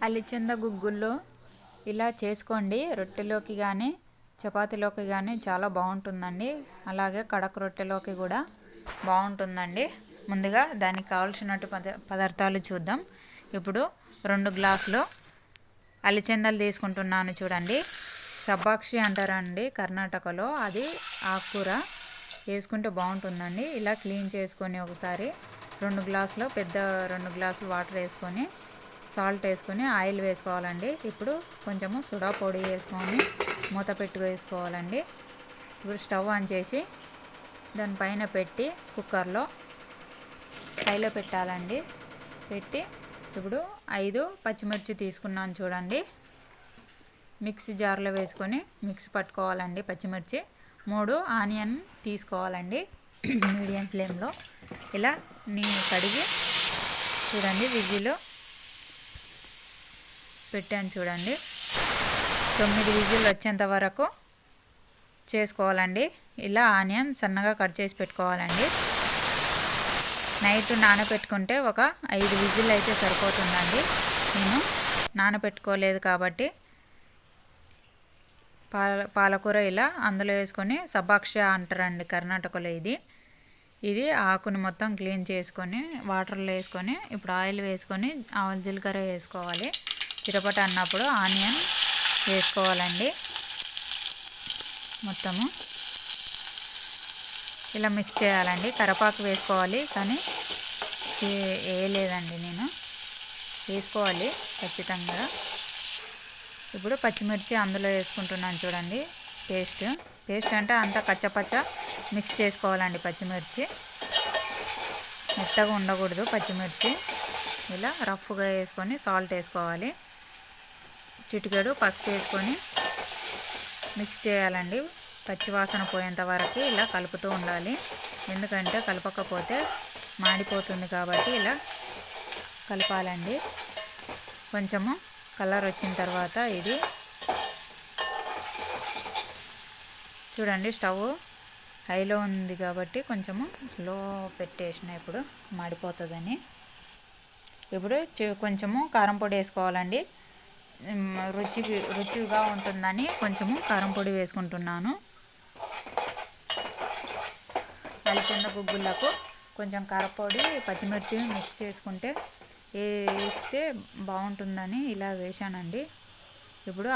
అలిచెంద గుగ్గుల్లో ఇలా చేసుకోండి. రొట్టెలోకి కానీ చపాతీలోకి కానీ చాలా బాగుంటుందండి. అలాగే కడక రొట్టెలోకి కూడా బాగుంటుందండి. ముందుగా దానికి కావాల్సినట్టు పదార్థాలు చూద్దాం. ఇప్పుడు 2 గ్లాసులు అలిచెందలు తీసుకుంటున్నాను చూడండి. సబ్బాక్షి అంటారండి కర్ణాటకలో. అది ఆకుకూర వేసుకుంటే బాగుంటుందండి. ఇలా క్లీన్ చేసుకొని ఒకసారి 2 గ్లాసులు 2 గ్లాసులు వాటర్ వేసుకొని సాల్ట్ వేసుకొని ఆయిల్ వేసుకోవాలండి. ఇప్పుడు కొంచెము సుడా పొడి వేసుకొని మూత పెట్టి వేసుకోవాలండి. ఇప్పుడు స్టవ్ ఆన్ చేసి దానిపైన పెట్టి కుక్కర్లో హైలో పెట్టాలండి. పెట్టి ఇప్పుడు 5 పచ్చిమిర్చి తీసుకున్నాను చూడండి. మిక్సీ జార్లో వేసుకొని మిక్సీ పట్టుకోవాలండి. పచ్చిమిర్చి 3 ఆనియన్ తీసుకోవాలండి. మీడియం ఫ్లేమ్లో ఇలా కడిగి చూడండి విజిల్ పెట్టాను చూడండి. 9 విజిల్ వచ్చేంత వరకు చేసుకోవాలండి. ఇలా ఆనియన్ సన్నగా కట్ చేసి పెట్టుకోవాలండి. నైట్ నానబెట్టుకుంటే ఒక 5 విజిల్ అయితే సరిపోతుందండి. నేను నానబెట్టుకోలేదు కాబట్టి పాలకూర ఇలా అందులో వేసుకొని సబ్బాక్షి అంటారండి కర్ణాటకలో. ఇది ఆకుని మొత్తం క్లీన్ చేసుకొని వాటర్లో వేసుకొని ఇప్పుడు ఆయిల్ వేసుకొని జీలకర్ర వేసుకోవాలి. చిటపట అన్నప్పుడు ఆనియన్ వేసుకోవాలండి. మొత్తము ఇలా మిక్స్ చేయాలండి. కరివేపాకు వేసుకోవాలి కానీ వేయలేదండి నేను. వేసుకోవాలి ఖచ్చితంగా. ఇప్పుడు పచ్చిమిర్చి అందులో వేసుకుంటున్నాను చూడండి. పేస్ట్ అంటే అంతా కచ్చపచ్చ మిక్స్ చేసుకోవాలండి. పచ్చిమిర్చి మెత్తగా ఉండకూడదు. పచ్చిమిర్చి ఇలా రఫ్గా వేసుకొని సాల్ట్ వేసుకోవాలి. చిటికెడు పసుపు వేసుకొని మిక్స్ చేయాలండి. పచ్చివాసన పోయేంత వరకు ఇలా కలుపుతూ ఉండాలి. ఎందుకంటే కలపకపోతే మాడిపోతుంది కాబట్టి ఇలా కలపాలండి. కొంచెము కలర్ వచ్చిన తర్వాత ఇది చూడండి. స్టవ్ హైలో ఉంది కాబట్టి కొంచెము లో పెట్టేసిన ఇప్పుడు మాడిపోతుందని. ఇప్పుడు కొంచెము కారం పొడి వేసుకోవాలండి. రుచిగా ఉంటుందని కొంచెము కారం పొడి వేసుకుంటున్నాను. అలిచెంద గుగ్గులకు కొంచెం కారపొడి పచ్చిమిర్చి మిక్స్ చేసుకుంటే వేస్తే బాగుంటుందని ఇలా వేసానండి. ఇప్పుడు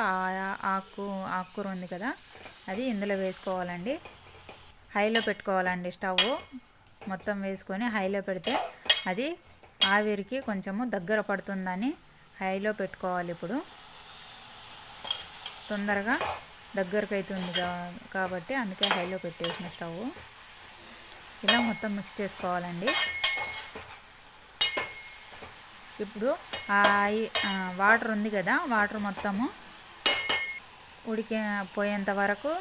ఆకుకూర ఉంది కదా, అది ఇందులో వేసుకోవాలండి. హైలో పెట్టుకోవాలండి. స్టవ్ మొత్తం వేసుకొని హైలో పెడితే అది ఆవిరికి కొంచెము దగ్గర పడుతుందని హైలో పెట్టుకోవాలి. ఇప్పుడు తొందరగా దగ్గరకు అవుతుంది కాబట్టి అందుకే హైలో పెట్టేసిన స్టవ్. ఇలా మొత్తం మిక్స్ చేసుకోవాలండి. ఇప్పుడు వాటర్ ఉంది కదా, వాటర్ మొత్తము పోయేంత వరకు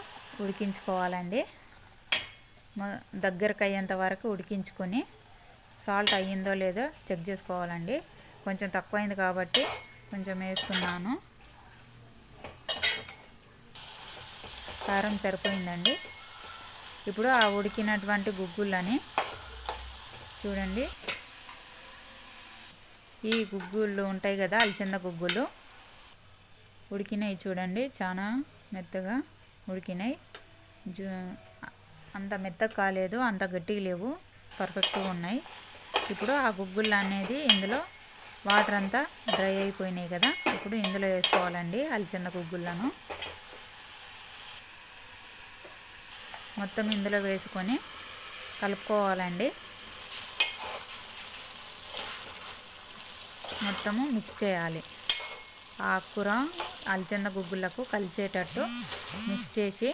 ఉడికించుకోవాలండి. దగ్గరకు అయ్యేంత వరకు ఉడికించుకొని సాల్ట్ అయ్యిందో లేదో చెక్ చేసుకోవాలండి. కొంచెం తక్కువైంది కాబట్టి కొంచెం వేసుకున్నాను. కారం సరిపోయిందండి. ఇప్పుడు ఆ ఉడికినటువంటి గుగ్గులని చూడండి. ఈ గుగ్గులు ఉంటాయి కదా, అలిచెంద గుగ్గులు ఉడికినాయి చూడండి. చాలా మెత్తగా ఉడికినాయి. అంత మెత్తగా కాలేదు, అంత గట్టిగా లేవు, పర్ఫెక్ట్గా ఉన్నాయి. ఇప్పుడు ఆ గుగ్గులు అనేది ఇందులో వాటర్ అంతా డ్రై అయిపోయినాయి కదా, ఇప్పుడు ఇందులో వేసుకోవాలండి. అలిచెంద గుగ్గులను మొత్తం ఇందులో వేసుకొని కలుపుకోవాలండి. మొత్తము మిక్స్ చేయాలి. ఆకుకూర అలిచెంద గుగ్గులకు కలిసేటట్టు మిక్స్ చేసి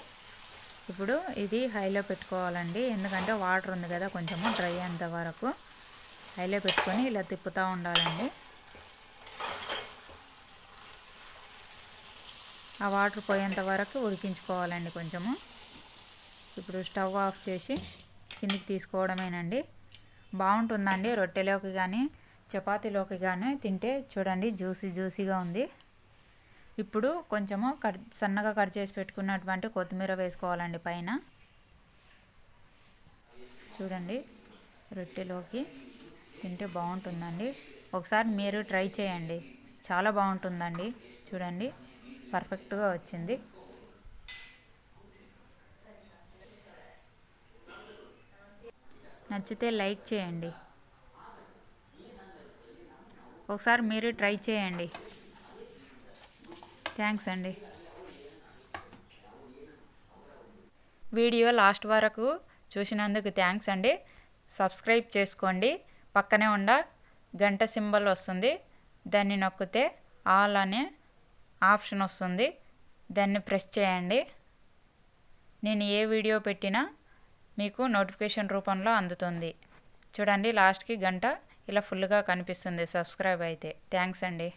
ఇప్పుడు ఇది హైలో పెట్టుకోవాలండి. ఎందుకంటే వాటర్ ఉంది కదా, కొంచెము డ్రై అయ్యేంత వరకు హైలో పెట్టుకొని ఇలా తిప్పుతూ ఉండాలండి. ఆ వాటర్ పోయేంత వరకు ఉడికించుకోవాలండి కొంచెము. ఇప్పుడు స్టవ్ ఆఫ్ చేసి కిందికి తీసుకోవడమేనండి. బాగుంటుందండి. రొట్టెలోకి కానీ చపాతీలోకి కానీ తింటే చూడండి జ్యూసీగా ఉంది. ఇప్పుడు కొంచెము సన్నగా కట్ చేసి పెట్టుకున్నటువంటి కొత్తిమీర వేసుకోవాలండి పైన. చూడండి రొట్టెలోకి తింటే బాగుంటుందండి. ఒకసారి మీరు ట్రై చేయండి. చాలా బాగుంటుందండి. చూడండి పర్ఫెక్ట్గా వచ్చింది. నచ్చితే లైక్ చేయండి. ఒకసారి మీరు ట్రై చేయండి. థ్యాంక్స్ అండి. వీడియో లాస్ట్ వరకు చూసినందుకు థ్యాంక్స్ అండి. సబ్స్క్రైబ్ చేసుకోండి. పక్కనే ఉన్న గంట సింబల్ వస్తుంది, దాన్ని నొక్కితే ఆల్ అనే ఆప్షన్ వస్తుంది, దాన్ని ప్రెస్ చేయండి. నేను ఏ వీడియో పెట్టినా మీకు నోటిఫికేషన్ రూపంలో అందుతుంది. చూడండి లాస్ట్కి గంట ఇలా ఫుల్గా కనిపిస్తుంది సబ్స్క్రైబ్ అయితే. థ్యాంక్స్ అండి.